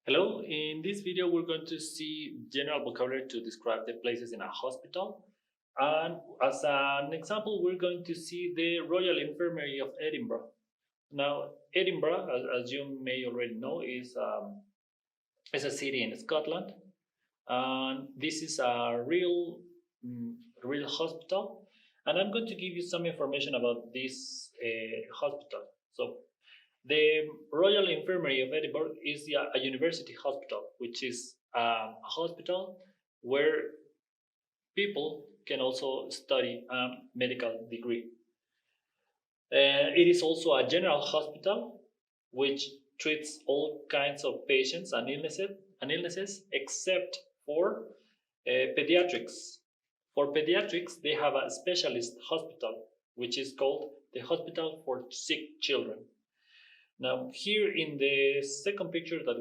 Hello, in this video we're going to see general vocabulary to describe the places in a hospital. And as an example, we're going to see the Royal Infirmary of Edinburgh. Now, Edinburgh, as you may already know, is a city in Scotland. And this is a real hospital. And I'm going to give you some information about this hospital. So the Royal Infirmary of Edinburgh is a university hospital, which is a hospital where people can also study a medical degree. It is also a general hospital which treats all kinds of patients and illnesses except for pediatrics. For pediatrics, they have a specialist hospital which is called the Hospital for Sick Children. Now, here in the second picture that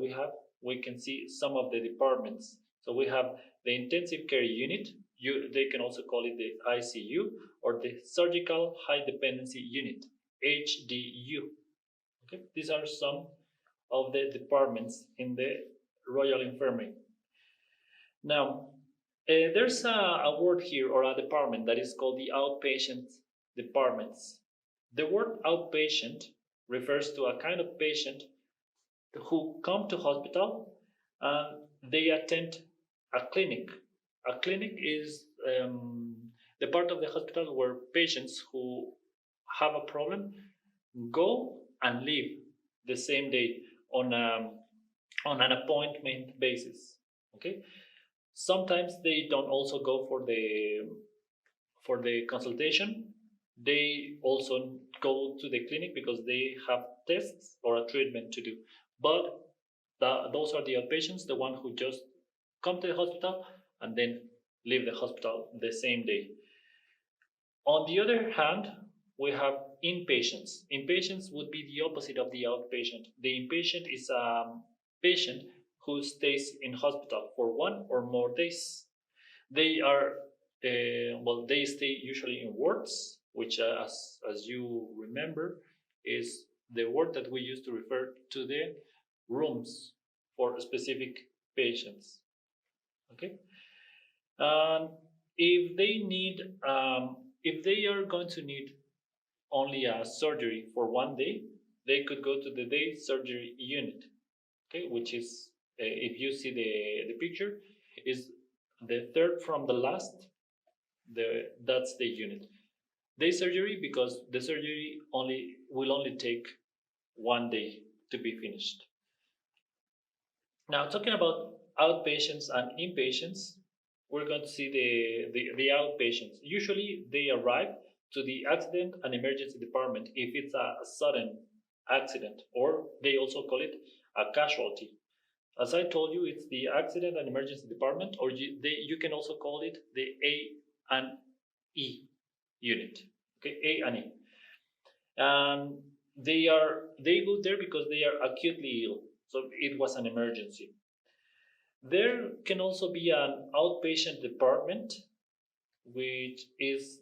we can see some of the departments. So we have the intensive care unit. They can also call it the ICU or the surgical high dependency unit, HDU. Okay, these are some of the departments in the Royal Infirmary. Now, there's a word here or a department that is called the outpatient departments. The word outpatient refers to a kind of patient who come to hospital and they attend a clinic. A clinic is the part of the hospital where patients who have a problem go and leave the same day on an appointment basis. Okay. Sometimes they don't also go for the consultation. They also go to the clinic because they have tests or a treatment to do. But those are the outpatients, the one who just come to the hospital and then leave the hospital the same day. On the other hand, we have inpatients. Inpatients would be the opposite of the outpatient. The inpatient is a patient who stays in hospital for 1 or more days. They are they stay usually in wards, which, as you remember, is the word that we use to refer to the rooms for specific patients. Okay, and if they are going to need only a surgery for 1 day, they could go to the day surgery unit. Okay, which is if you see the picture, is the third from the last. That's the unit. Day surgery because the surgery will only take 1 day to be finished. Now, talking about outpatients and inpatients, we're going to see the outpatients. Usually they arrive to the accident and emergency department if it's a sudden accident, or they also call it a casualty. As I told you, it's the accident and emergency department, or you can also call it the A and E unit. Okay, A and E. And they go there because they are acutely ill. So it was an emergency. There can also be an outpatient department, which is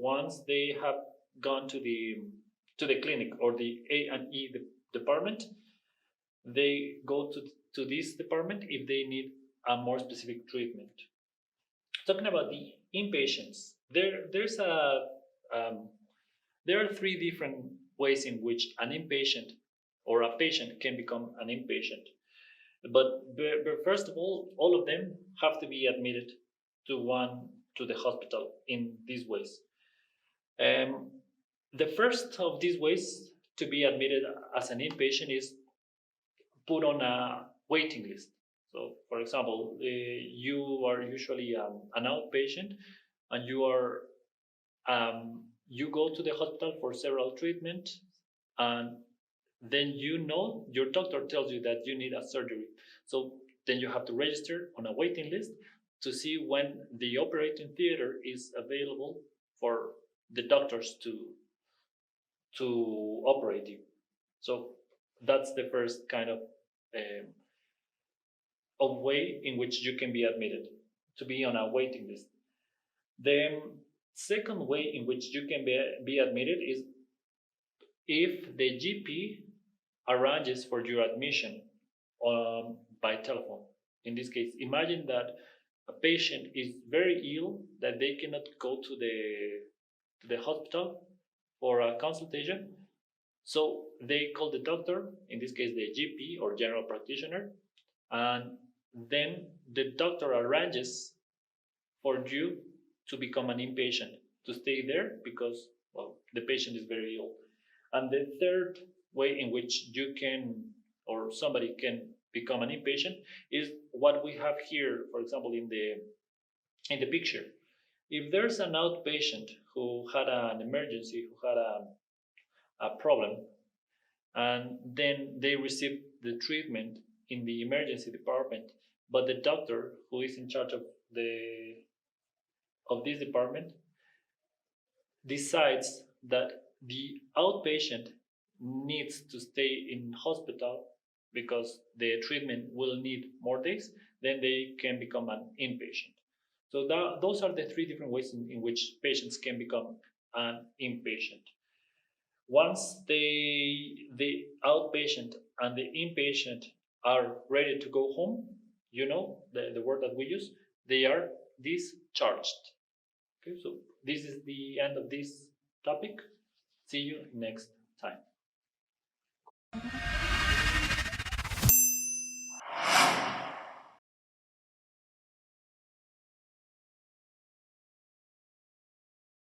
once they have gone to the clinic or the A and E department, they go to this department if they need a more specific treatment. Talking about the inpatients, there are 3 different ways in which an inpatient or a patient can become an inpatient. But first of all of them have to be admitted to the hospital in these ways. The first of these ways to be admitted as an inpatient is put on a waiting list. So, for example, you are usually an outpatient, and you go to the hospital for several treatments, and then your doctor tells you that you need a surgery. So then you have to register on a waiting list to see when the operating theater is available for the doctors to operate you. So that's the first kind of way in which you can be admitted, to be on a waiting list. The second way in which you can be admitted is if the GP arranges for your admission by telephone. In this case, imagine that a patient is very ill, that they cannot go to the hospital for a consultation. So they call the doctor, in this case the GP or general practitioner, and then the doctor arranges for you to become an inpatient, to stay there because, well, the patient is very ill. And the third way in which you can, or somebody can become an inpatient, is what we have here, for example, in the picture. If there's an outpatient who had an emergency, who had a problem, and then they received the treatment in the emergency department, but the doctor who is in charge of this department decides that the outpatient needs to stay in hospital because the treatment will need more days, then they can become an inpatient. So those are the three different ways in which patients can become an inpatient. Once the outpatient and the inpatient are ready to go home, you know, the word that we use, they are discharged. Okay, so this is the end of this topic. See you next time.